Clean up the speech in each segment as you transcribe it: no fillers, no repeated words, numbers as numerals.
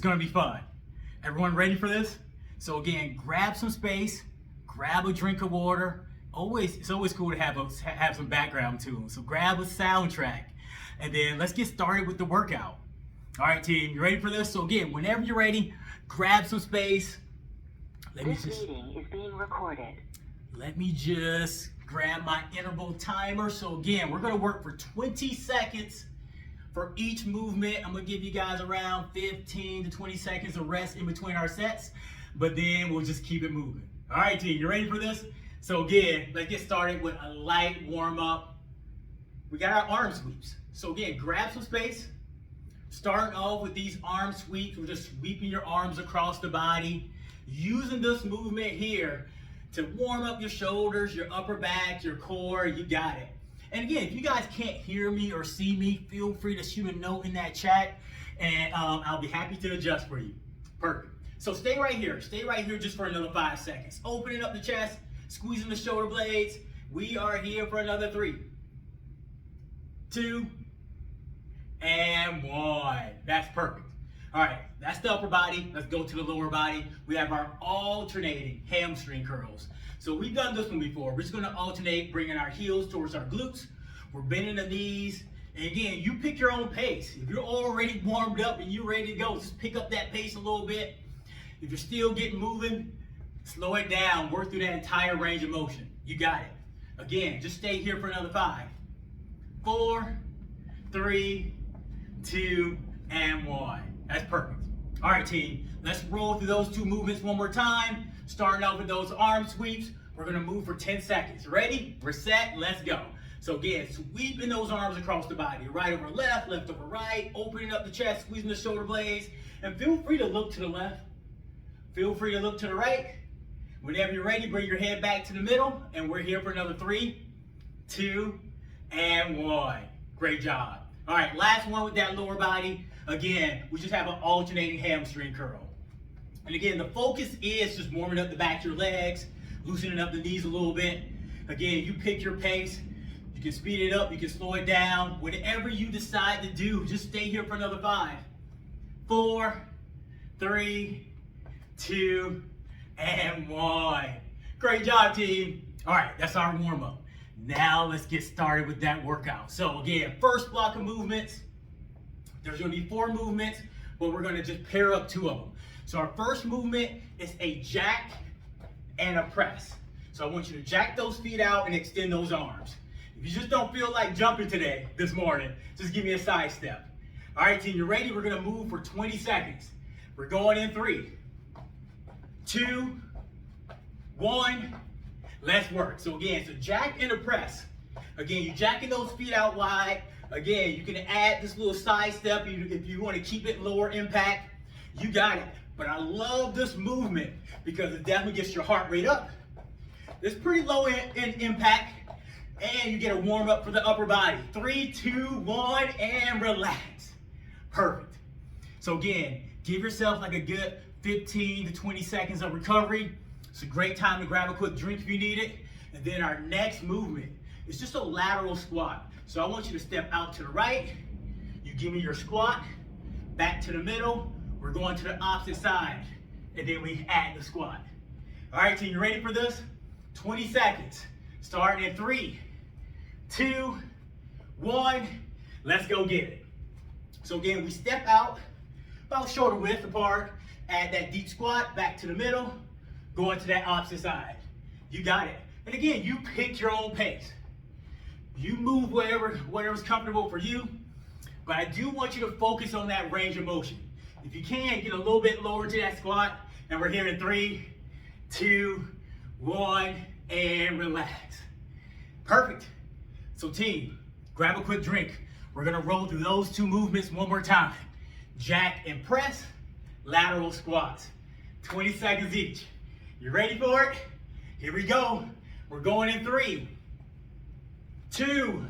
gonna be fun. Everyone ready for this? So again, grab some space, grab a drink of water. It's always cool to have some background tunes. So grab a soundtrack, and then let's get started with the workout. All right, team, you ready for this? So again, whenever you're ready, grab some space. This meeting is being recorded. Let me just grab my interval timer. So again, we're gonna work for 20 seconds for each movement. I'm gonna give you guys around 15 to 20 seconds of rest in between our sets, but then we'll just keep it moving. All right, team, you ready for this? So again, let's get started with a light warm up. We got our arm sweeps. So again, grab some space. Starting off with these arm sweeps, we're just sweeping your arms across the body. Using this movement here to warm up your shoulders, your upper back, your core, you got it. And again, if you guys can't hear me or see me, feel free to shoot a note in that chat, and I'll be happy to adjust for you. Perfect. So stay right here just for another 5 seconds. Opening up the chest, squeezing the shoulder blades. We are here for another 3, 2, and 1. That's perfect. All right, that's the upper body. Let's go to the lower body. We have our alternating hamstring curls. So we've done this one before. We're just gonna alternate, bringing our heels towards our glutes. We're bending the knees. And again, you pick your own pace. If you're already warmed up and you're ready to go, just pick up that pace a little bit. If you're still getting moving, slow it down. Work through that entire range of motion. You got it. Again, just stay here for another 5, 4, 3, 2, and 1. That's perfect. All right, team, let's roll through those 2 movements one more time. Starting out with those arm sweeps. We're gonna move for 10 seconds. Ready? We're set, let's go. So again, sweeping those arms across the body. Right over left, left over right, opening up the chest, squeezing the shoulder blades. And feel free to look to the left. Feel free to look to the right. Whenever you're ready, bring your head back to the middle, and we're here for another 3, 2, and 1. Great job. All right, last one with that lower body. Again, we just have an alternating hamstring curl. And again, the focus is just warming up the back of your legs, loosening up the knees a little bit. Again, you pick your pace. You can speed it up, you can slow it down. Whatever you decide to do, just stay here for another 5, 4, 3, 2, and 1. Great job, team. All right, that's our warm up. Now let's get started with that workout. So again, first block of movements. There's gonna be 4 movements, but we're gonna just pair up 2 of them. So our first movement is a jack and a press. So I want you to jack those feet out and extend those arms. If you just don't feel like jumping this morning, just give me a side step. All right, team, you ready? We're gonna move for 20 seconds. We're going in 3, 2, 1. Let's work. So again, it's a jack and a press. Again, you're jacking those feet out wide. Again, you can add this little side step if you want to keep it lower impact. You got it. But I love this movement because it definitely gets your heart rate up. It's pretty low in impact, and you get a warm up for the upper body. 3, 2, 1, and relax. Perfect. So again, give yourself like a good 15 to 20 seconds of recovery. It's a great time to grab a quick drink if you need it. And then our next movement is just a lateral squat. So I want you to step out to the right. You give me your squat, back to the middle. We're going to the opposite side. And then we add the squat. All right, team, you ready for this? 20 seconds. Starting in 3, 2, 1. Let's go get it. So again, we step out about shoulder width apart, add that deep squat, back to the middle, going to that opposite side. You got it. And again, you pick your own pace. You move whatever's comfortable for you, but I do want you to focus on that range of motion. If you can, get a little bit lower to that squat, and we're here in 3, 2, 1, and relax. Perfect. So team, grab a quick drink. We're gonna roll through those 2 movements one more time. Jack and press, lateral squats. 20 seconds each. You ready for it? Here we go. We're going in 3, 2,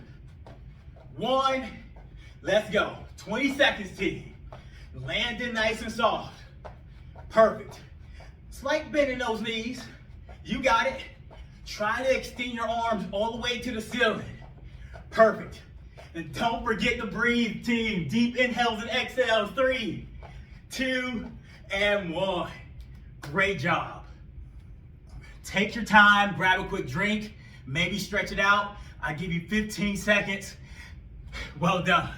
1. Let's go. 20 seconds, team. Landing nice and soft. Perfect. Slight bend in those knees. You got it. Try to extend your arms all the way to the ceiling. Perfect. And don't forget to breathe, team. Deep inhales and exhales. 3, 2, and 1. Great job. Take your time, grab a quick drink, maybe stretch it out. I give you 15 seconds. Well done.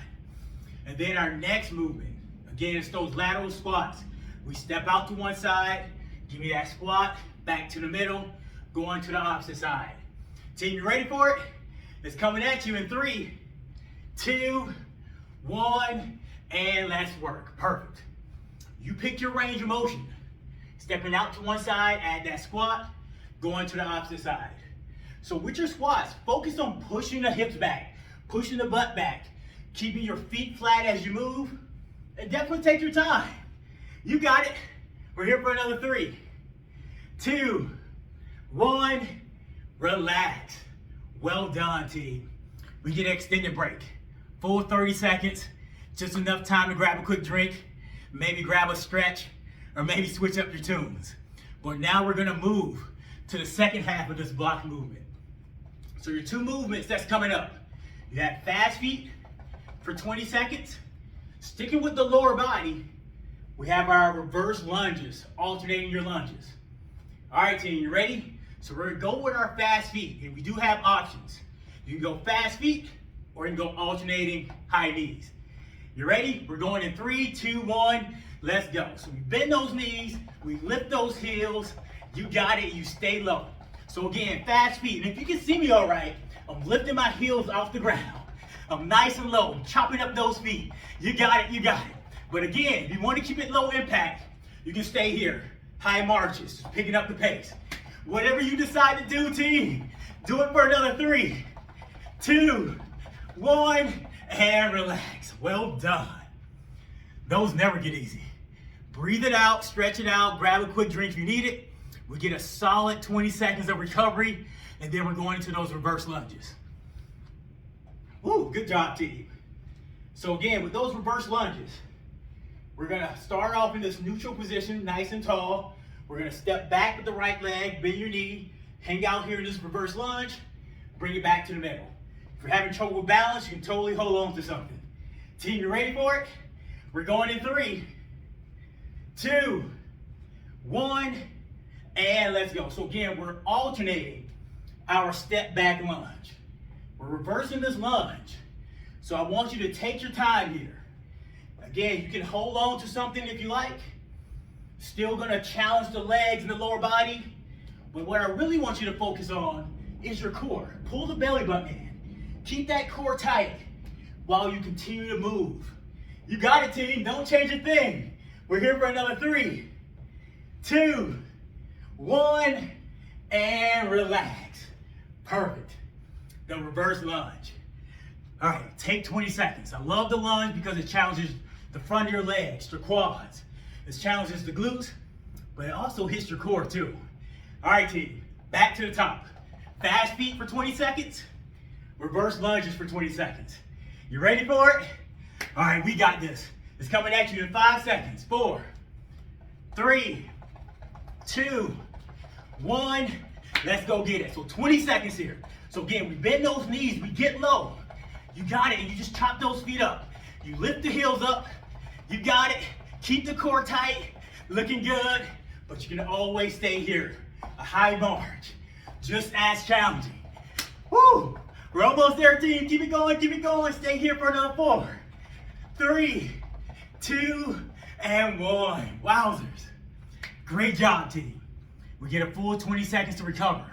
And then our next movement, again, it's those lateral squats. We step out to one side, give me that squat, back to the middle, going to the opposite side. Team, you ready for it? It's coming at you in 3, 2, 1, and let's work. Perfect. You pick your range of motion. Stepping out to one side, add that squat, going to the opposite side. So with your squats, focus on pushing the hips back, pushing the butt back, keeping your feet flat as you move, and definitely take your time. You got it. We're here for another 3, 2, 1, relax. Well done, team. We get an extended break. Full 30 seconds, just enough time to grab a quick drink, maybe grab a stretch, or maybe switch up your tunes. But now we're gonna move to the second half of this block movement. So your 2 movements that's coming up. You have fast feet for 20 seconds. Sticking with the lower body, we have our reverse lunges, alternating your lunges. All right, team, you ready? So we're gonna go with our fast feet, and we do have options. You can go fast feet, or you can go alternating high knees. You ready? We're going in 3, 2, 1, let's go. So we bend those knees, we lift those heels, you got it, you stay low. So again, fast feet, and if you can see me all right, I'm lifting my heels off the ground. I'm nice and low, I'm chopping up those feet. You got it, you got it. But again, if you want to keep it low impact, you can stay here. High marches, just picking up the pace. Whatever you decide to do, team, do it for another 3, 2, 1, and relax. Well done. Those never get easy. Breathe it out, stretch it out, grab a quick drink if you need it. We get a solid 20 seconds of recovery, and then we're going into those reverse lunges. Woo, good job, team. So again, with those reverse lunges, we're gonna start off in this neutral position, nice and tall. We're gonna step back with the right leg, bend your knee, hang out here in this reverse lunge, bring it back to the middle. If you're having trouble with balance, you can totally hold on to something. Team, you ready for it? We're going in 3, 2, 1, and let's go. So again, we're alternating our step back lunge. We're reversing this lunge. So I want you to take your time here. Again, you can hold on to something if you like. Still gonna challenge the legs and the lower body. But what I really want you to focus on is your core. Pull the belly button in. Keep that core tight while you continue to move. You got it, team. Don't change a thing. We're here for another 3, 2, 1, and relax. Perfect. The reverse lunge. All right, take 20 seconds. I love the lunge because it challenges the front of your legs, your quads. It challenges the glutes, but it also hits your core too. All right, team, back to the top. Fast feet for 20 seconds, reverse lunges for 20 seconds. You ready for it? All right, we got this. It's coming at you in 5 seconds. 4, 3, 2, 1. Let's go get it. So 20 seconds here. So again, we bend those knees, we get low. You got it, and you just chop those feet up. You lift the heels up. You got it. Keep the core tight, looking good, but you can always stay here. A high march, just as challenging. Woo! We're almost there, team. Keep it going, keep it going. Stay here for another 4, 3, 2, and 1. Wowzers. Great job, team. We get a full 20 seconds to recover.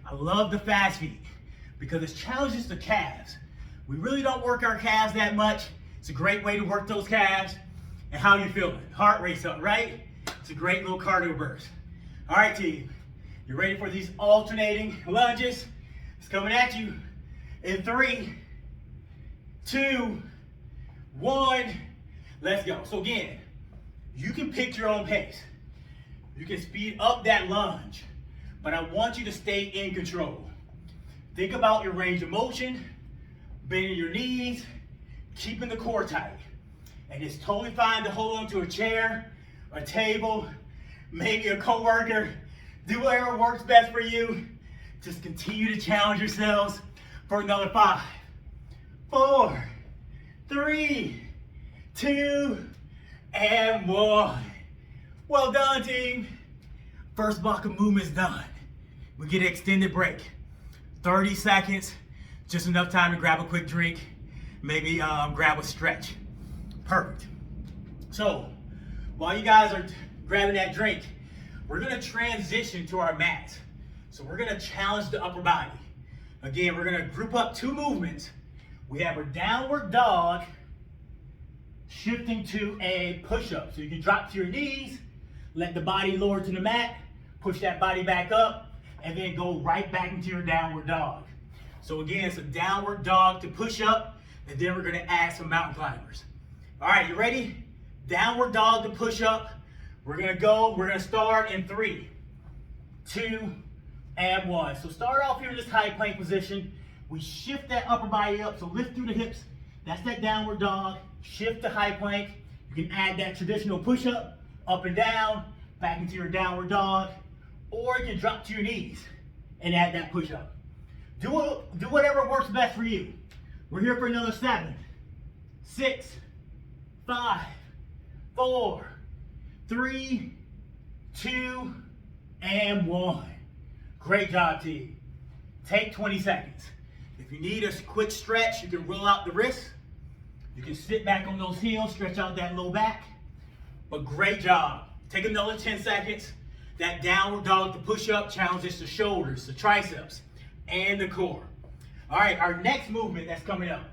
I love the fast feet because it challenges the calves. We really don't work our calves that much. It's a great way to work those calves. And how you feeling? Heart rate's up, right? It's a great little cardio burst. All right, team. You ready for these alternating lunges? It's coming at you in 3, 2, 1. Let's go. So again, you can pick your own pace. You can speed up that lunge, but I want you to stay in control. Think about your range of motion, bending your knees, keeping the core tight. And it's totally fine to hold on to a chair, a table, maybe a coworker. Do whatever works best for you. Just continue to challenge yourselves for another 5, 4, 3, 2, and 1. Well done, team. First block of movement is done. We get an extended break. 30 seconds, just enough time to grab a quick drink, maybe grab a stretch. Perfect. So, while you guys are grabbing that drink, we're gonna transition to our mat. So we're gonna challenge the upper body. Again, we're gonna group up 2 movements. We have our downward dog, shifting to a push-up. So you can drop to your knees, let the body lower to the mat, push that body back up, and then go right back into your downward dog. So again, it's a downward dog to push up, and then we're gonna add some mountain climbers. All right, you ready? Downward dog to push up. We're gonna start in 3, 2, and 1. So start off here in this high plank position. We shift that upper body up, so lift through the hips. That's that downward dog. Shift to high plank. You can add that traditional push-up, up and down, back into your downward dog, or you can drop to your knees and add that push-up. Do whatever works best for you. We're here for another 7, 6, 5, 4, 3, 2, and 1. Great job, team. Take 20 seconds. If you need a quick stretch, you can roll out the wrists. You can sit back on those heels, stretch out that low back. But great job. Take another 10 seconds. That downward dog to push up challenges the shoulders, the triceps, and the core. All right, our next movement that's coming up,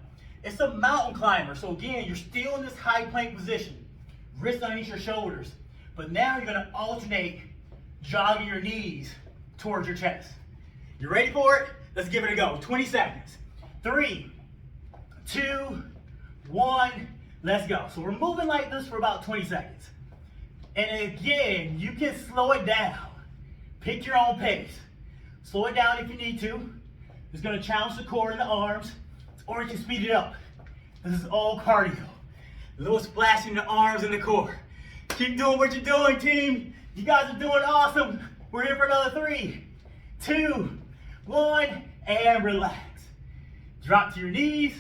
it's a mountain climber. So again, you're still in this high plank position, wrists underneath your shoulders. But now you're gonna alternate jogging your knees towards your chest. You ready for it? Let's give it a go. 20 seconds. 3, 2, 1, let's go. So we're moving like this for about 20 seconds. And again, you can slow it down. Pick your own pace. Slow it down if you need to. It's gonna challenge the core and the arms, or you can speed it up. This is all cardio. A little splash in the arms and the core. Keep doing what you're doing, team. You guys are doing awesome. We're here for another 3, 2, 1, and relax. Drop to your knees.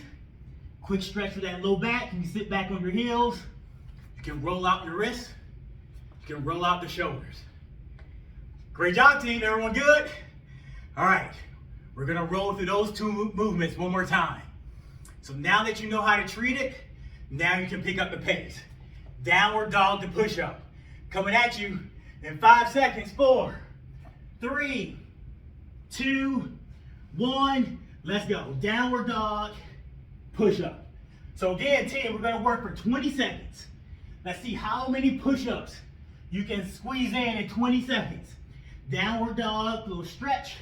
Quick stretch for that low back. You can sit back on your heels. You can roll out your wrists. You can roll out the shoulders. Great job, team. Everyone good? All right. We're going to roll through those 2 movements one more time. So now that you know how to treat it, now you can pick up the pace. Downward dog to push up. Coming at you in 5 seconds. 4, 3, 2, 1. Let's go. Downward dog, push up. So again, team, we're gonna work for 20 seconds. Let's see how many push-ups you can squeeze in 20 seconds. Downward dog, little stretch,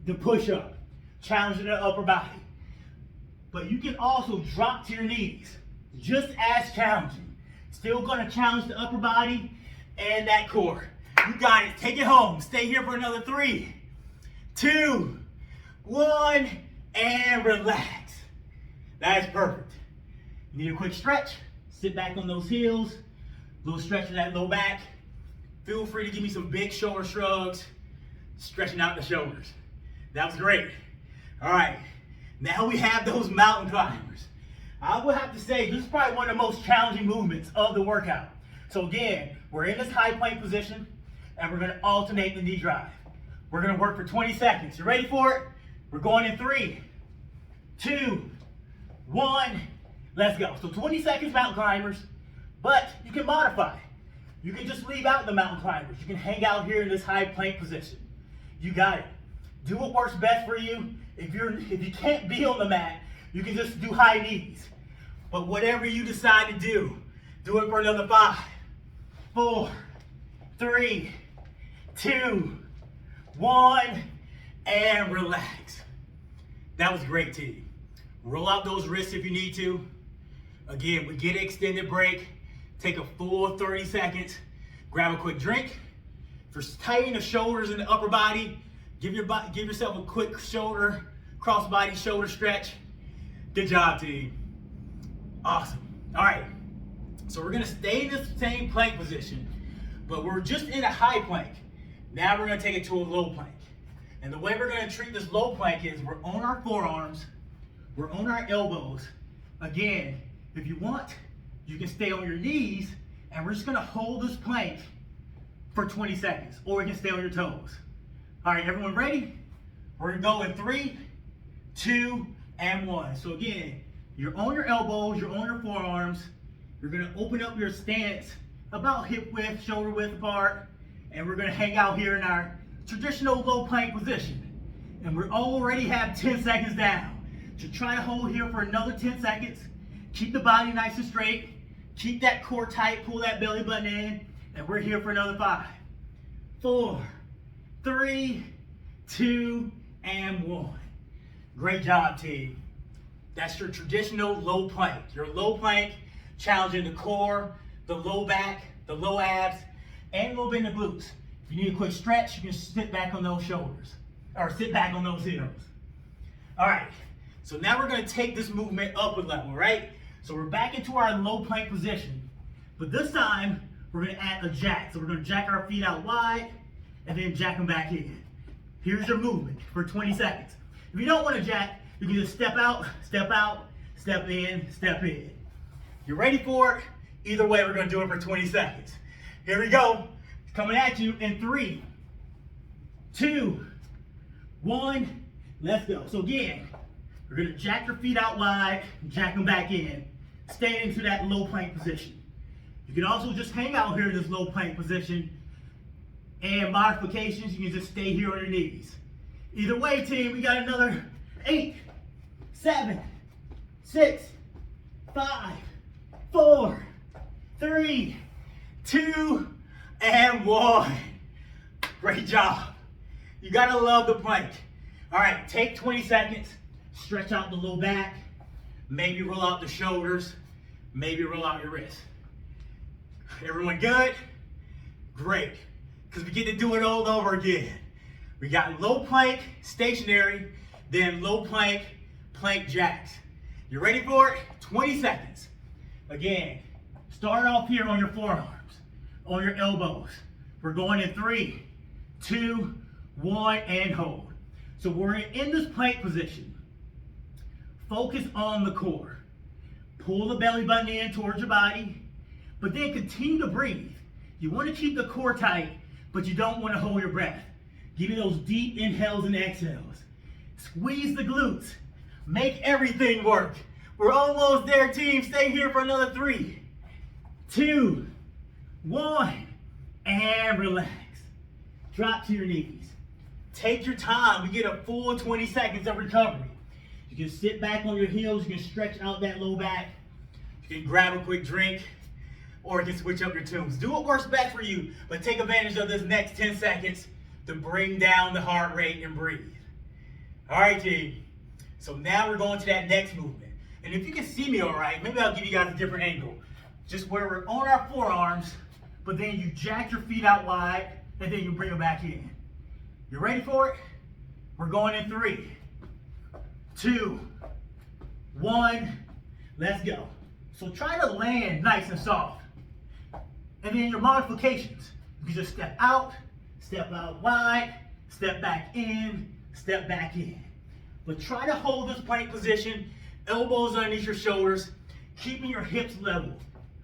the push-up. Challenging the upper body. But you can also drop to your knees, just as challenging. Still gonna challenge the upper body and that core. You got it, take it home. Stay here for another 3, 2, 1, and relax. That is perfect. You need a quick stretch, sit back on those heels, little stretch of that low back. Feel free to give me some big shoulder shrugs, stretching out the shoulders. That was great. All right, now we have those mountain climbers. I would have to say this is probably one of the most challenging movements of the workout. So again, we're in this high plank position and we're gonna alternate the knee drive. We're gonna work for 20 seconds. You ready for it? We're going in 3, 2, 1, let's go. So 20 seconds mountain climbers, but you can modify. You can just leave out the mountain climbers. You can hang out here in this high plank position. You got it. Do what works best for you. If you can't be on the mat, you can just do high knees. But whatever you decide to do it for another 5, 4, 3, 2, 1, and relax. That was great, team. Roll out those wrists if you need to. Again, we get an extended break. Take a full 30 seconds. Grab a quick drink. For tightening the shoulders and the upper body, give yourself a quick shoulder, cross body shoulder stretch. Good job, team. Awesome. All right. So we're gonna stay in this same plank position, but we're just in a high plank. Now we're gonna take it to a low plank. And the way we're gonna treat this low plank is we're on our forearms, we're on our elbows. Again, if you want, you can stay on your knees And we're just gonna hold this plank for 20 seconds, or you can stay on your toes. All right, everyone ready? We're gonna go in 3, 2, and 1. So again, you're on your elbows, you're on your forearms. You're gonna open up your stance about hip width, shoulder width apart, and we're gonna hang out here in our traditional low plank position. And we already have 10 seconds down. So try to hold here for another 10 seconds. Keep the body nice and straight. Keep that core tight, pull that belly button in, and we're here for another 5, 4, 3, 2, and 1. Great job, team. That's your traditional low plank. Your low plank challenging the core, the low back, the low abs, and a little bit in the glutes. If you need a quick stretch, you can sit back on those shoulders, or sit back on those heels. All right, so now we're gonna take this movement up a level, right? So we're back into our low plank position, but this time we're gonna add a jack. So we're gonna jack our feet out wide and then jack them back in. Here's your movement for 20 seconds. If you don't wanna jack, you can just step out, step in, step in. You ready for it? Either way, we're gonna do it for 20 seconds. Here we go. It's coming at you in 3, 2, 1, let's go. So again, we're gonna jack your feet out wide, jack them back in, stay into that low plank position. You can also just hang out here in this low plank position, and modifications, you can just stay here on your knees. Either way, team, we got another 8, 7, 6, 5, 4, 3, 2, and 1. Great job. You gotta love the plank. All right, take 20 seconds, stretch out the low back, maybe roll out the shoulders, maybe roll out your wrists. Everyone good? Great, because we get to do it all over again. We got low plank, stationary, then low plank, plank jacks. You ready for it? 20 seconds. Again, start off here on your forearms, on your elbows. We're going in 3, 2, 1, and hold. So we're in this plank position. Focus on the core. Pull the belly button in towards your body, but then continue to breathe. You want to keep the core tight, but you don't want to hold your breath. Give me those deep inhales and exhales. Squeeze the glutes. Make everything work. We're almost there, team. Stay here for another 3, 2, 1, and relax. Drop to your knees. Take your time. We get a full 20 seconds of recovery. You can sit back on your heels. You can stretch out that low back. You can grab a quick drink, or you can switch up your tunes. Do what works best for you, but take advantage of this next 10 seconds to bring down the heart rate and breathe. All right, team. So now we're going to that next movement. And if you can see me all right, maybe I'll give you guys a different angle. Just where we're on our forearms, but then you jack your feet out wide, and then you bring them back in. You ready for it? We're going in 3, 2, 1, let's go. So try to land nice and soft. And then your modifications, you can just step out wide, step back in, step back in. But try to hold this plank position, elbows underneath your shoulders, keeping your hips level.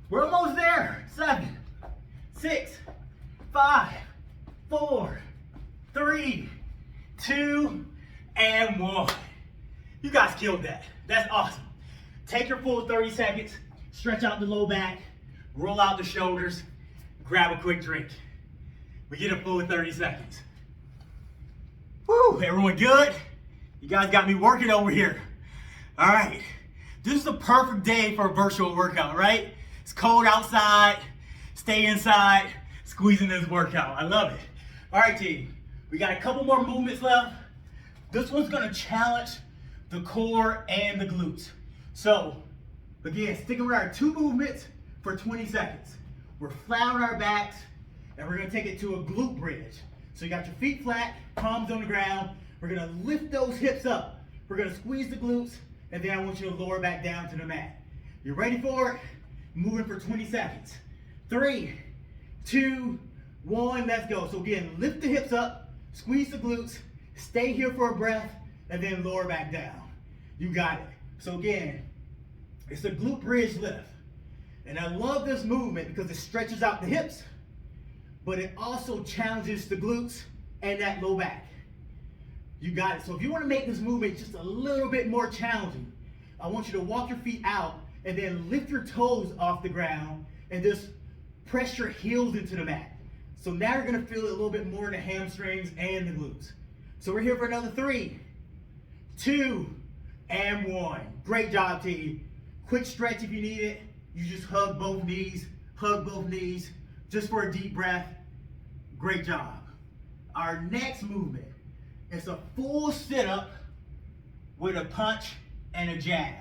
We're almost there. 7, 6, 5, 4, 3, 2, and 1. You guys killed that. That's awesome. Take your full 30 seconds, stretch out the low back, roll out the shoulders, grab a quick drink. We get a full 30 seconds. Woo, everyone good? You guys got me working over here. All right, this is the perfect day for a virtual workout, right? It's cold outside, stay inside, squeezing this workout. I love it. All right, team, we got a couple more movements left. This one's gonna challenge the core and the glutes. So, again, sticking with our 2 movements for 20 seconds. We're flat on our backs, and we're gonna take it to a glute bridge. So you got your feet flat, palms on the ground. We're gonna lift those hips up. We're gonna squeeze the glutes, and then I want you to lower back down to the mat. You ready for it? Moving for 20 seconds. 3, 2, 1, let's go. So again, lift the hips up, squeeze the glutes, stay here for a breath, and then lower back down. You got it. So again, it's a glute bridge lift. And I love this movement because it stretches out the hips, but it also challenges the glutes and that low back. You got it. So if you want to make this movement just a little bit more challenging, I want you to walk your feet out and then lift your toes off the ground and just press your heels into the mat. So now you're going to feel it a little bit more in the hamstrings and the glutes. So we're here for another 3, 2, and 1. Great job, team. Quick stretch if you need it. You just hug both knees, just for a deep breath. Great job. Our next movement is a full sit-up with a punch and a jab.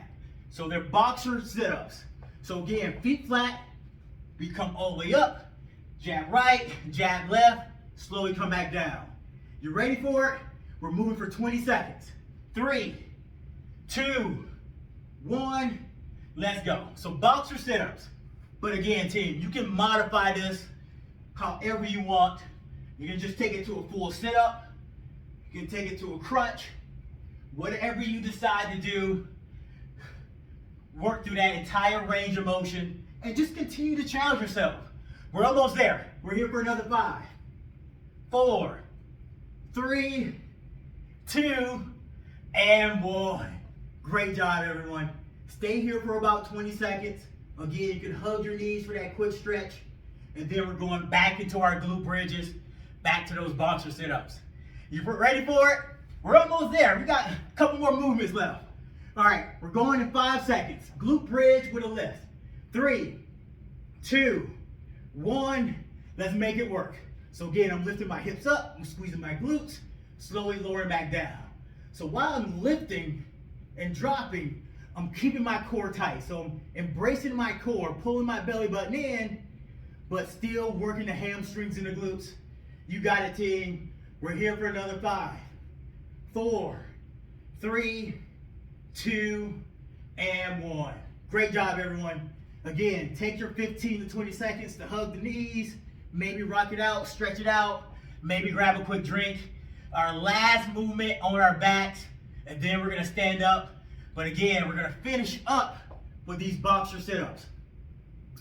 So they're boxer sit-ups. So again, feet flat, we come all the way up, jab right, jab left, slowly come back down. You ready for it? We're moving for 20 seconds. 3, 2, 1, let's go. So boxer sit-ups. But again, team, you can modify this however you want. You can just take it to a full sit-up. You can take it to a crunch. Whatever you decide to do, work through that entire range of motion and just continue to challenge yourself. We're almost there. We're here for another 5, 4, 3, 2, and 1. Great job, everyone. Stay here for about 20 seconds. Again, you can hug your knees for that quick stretch. And then we're going back into our glute bridges, back to those boxer sit-ups. You ready for it? We're almost there. We got a couple more movements left. All right, we're going in 5 seconds. Glute bridge with a lift. 3, 2, 1. Let's make it work. So again, I'm lifting my hips up. I'm squeezing my glutes, slowly lowering back down. So while I'm lifting and dropping, I'm keeping my core tight. So I'm embracing my core, pulling my belly button in, but still working the hamstrings and the glutes. You got it, team. We're here for another 5, 4, 3, 2, and 1. Great job, everyone. Again, take your 15 to 20 seconds to hug the knees, maybe rock it out, stretch it out, maybe grab a quick drink. Our last movement on our backs, and then we're gonna stand up. But again, we're gonna finish up with these boxer sit-ups.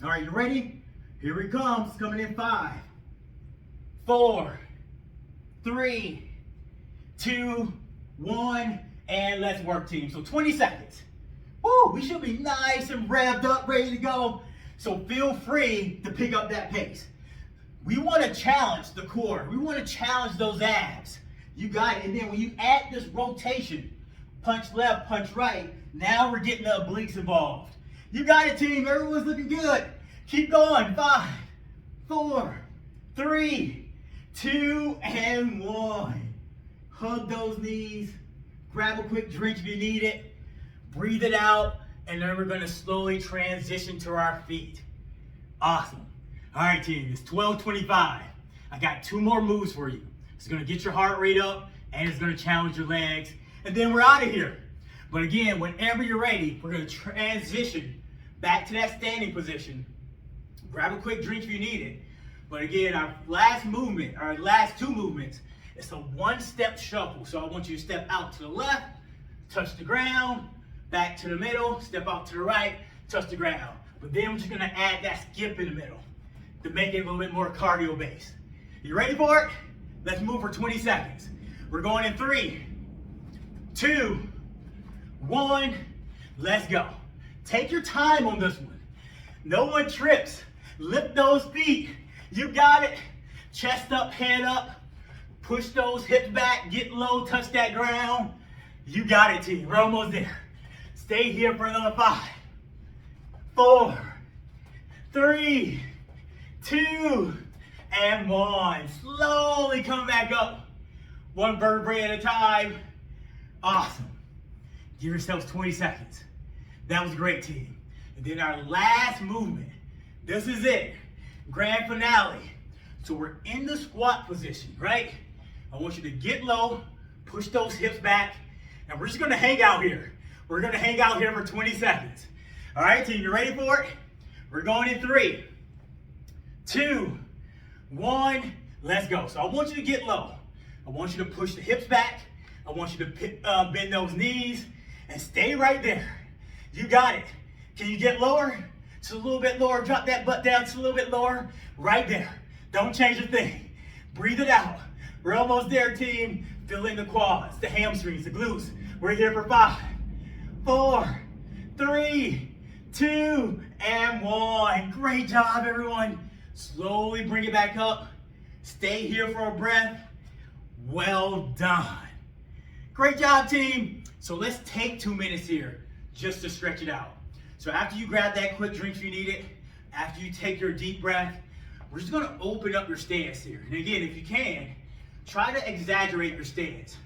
All right, you ready? Here it comes, coming in 5, 4, 3, 2, 1, and let's work, team. So 20 seconds. Woo, we should be nice and revved up, ready to go. So feel free to pick up that pace. We want to challenge the core. We want to challenge those abs. You got it. And then when you add this rotation, punch left, punch right, now we're getting the obliques involved. You got it, team. Everyone's looking good. Keep going. 5, 4, 3, 2, and 1. Hug those knees. Grab a quick drink if you need it. Breathe it out. And then we're going to slowly transition to our feet. Awesome. All right, team. It's 12:25. I got 2 more moves for you. It's going to get your heart rate up, and it's going to challenge your legs. And then we're out of here. But again, whenever you're ready, we're going to transition back to that standing position. Grab a quick drink if you need it. But again, our last movement, our last 2 movements, it's a 1-step shuffle. So I want you to step out to the left, touch the ground, back to the middle, step out to the right, touch the ground. But then we're just going to add that skip in the middle to make it a little bit more cardio based. You ready for it? Let's move for 20 seconds. We're going in 3, 2, 1. Let's go. Take your time on this one. No one trips. Lift those feet. You got it. Chest up, head up. Push those hips back. Get low, touch that ground. You got it, team. We're almost there. Stay here for another 5, 4, 3, 2, and 1. Slowly come back up. 1 vertebrae at a time. Awesome. Give yourselves 20 seconds. That was great, team. And then our last movement. This is it. Grand finale. So we're in the squat position, right? I want you to get low, push those hips back, and we're just gonna hang out here. We're gonna hang out here for 20 seconds. All right, team, you ready for it? We're going in 3, 2, 1, let's go. So I want you to get low. I want you to push the hips back. I want you to bend those knees and stay right there. You got it. Can you get lower? Just a little bit lower. Drop that butt down just a little bit lower. Right there. Don't change a thing. Breathe it out. We're almost there, team. Fill in the quads, the hamstrings, the glutes. We're here for 5, 4, 3, 2, and 1. Great job, everyone. Slowly bring it back up. Stay here for a breath. Well done. Great job, team. So let's take 2 minutes here just to stretch it out. So after you grab that quick drink if you need it, after you take your deep breath, we're just gonna open up your stance here. And again, if you can, try to exaggerate your stance.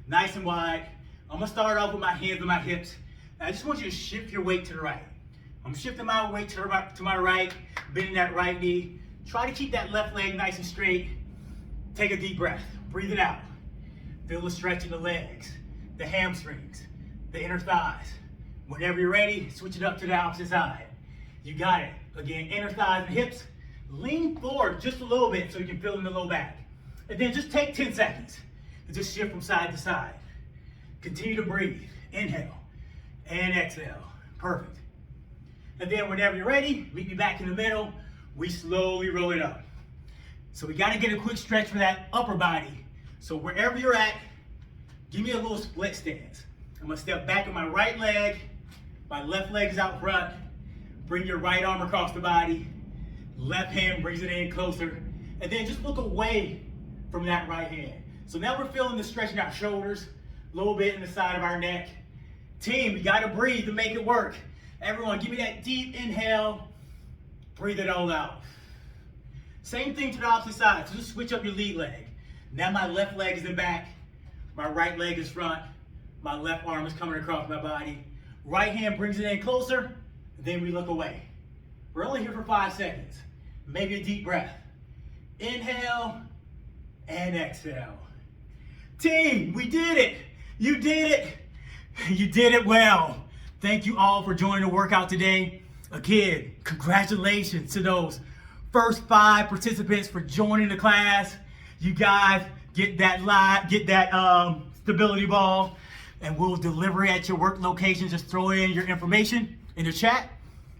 Nice and wide. I'm gonna start off with my hands on my hips. And I just want you to shift your weight to the right. I'm shifting my weight to my right, bending that right knee. Try to keep that left leg nice and straight. Take a deep breath, breathe it out. Feel the stretch in the legs, the hamstrings, the inner thighs. Whenever you're ready, switch it up to the opposite side. You got it. Again, inner thighs and hips. Lean forward just a little bit so you can feel in the low back. And then just take 10 seconds and just shift from side to side. Continue to breathe. Inhale and exhale. Perfect. And then whenever you're ready, meet me back in the middle. We slowly roll it up. So we got to get a quick stretch for that upper body. So wherever you're at, give me a little split stance. I'm going to step back with my right leg. My left leg is out front. Bring your right arm across the body. Left hand brings it in closer. And then just look away from that right hand. So now we're feeling the stretching our shoulders, a little bit in the side of our neck. Team, you got to breathe to make it work. Everyone, give me that deep inhale. Breathe it all out. Same thing to the opposite side. So just switch up your lead leg. Now my left leg is in back. My right leg is front. My left arm is coming across my body. Right hand brings it in closer. Then we look away. We're only here for 5 seconds. Maybe a deep breath. Inhale and exhale. Team, we did it. You did it. You did it well. Thank you all for joining the workout today. Again, congratulations to those first 5 participants for joining the class. You guys get that stability ball, and we'll deliver it at your work location. Just throw in your information in the chat.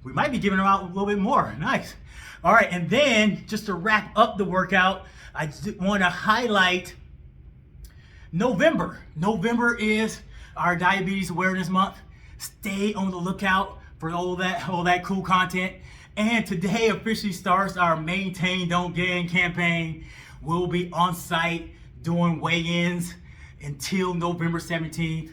We might be giving them out a little bit more. Nice. All right, and then just to wrap up the workout, I want to highlight November. November is our Diabetes Awareness Month. Stay on the lookout for all that cool content. And today officially starts our Maintain Don't Gain campaign. We'll be on site doing weigh-ins until November 17th.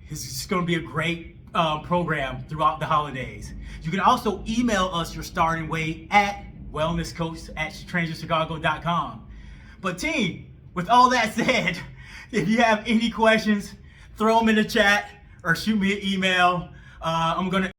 It's just going to be a great program throughout the holidays. You can also email us your starting weight at wellnesscoach@transitchicago.com. But team, with all that said, if you have any questions, throw them in the chat or shoot me an email. I'm going to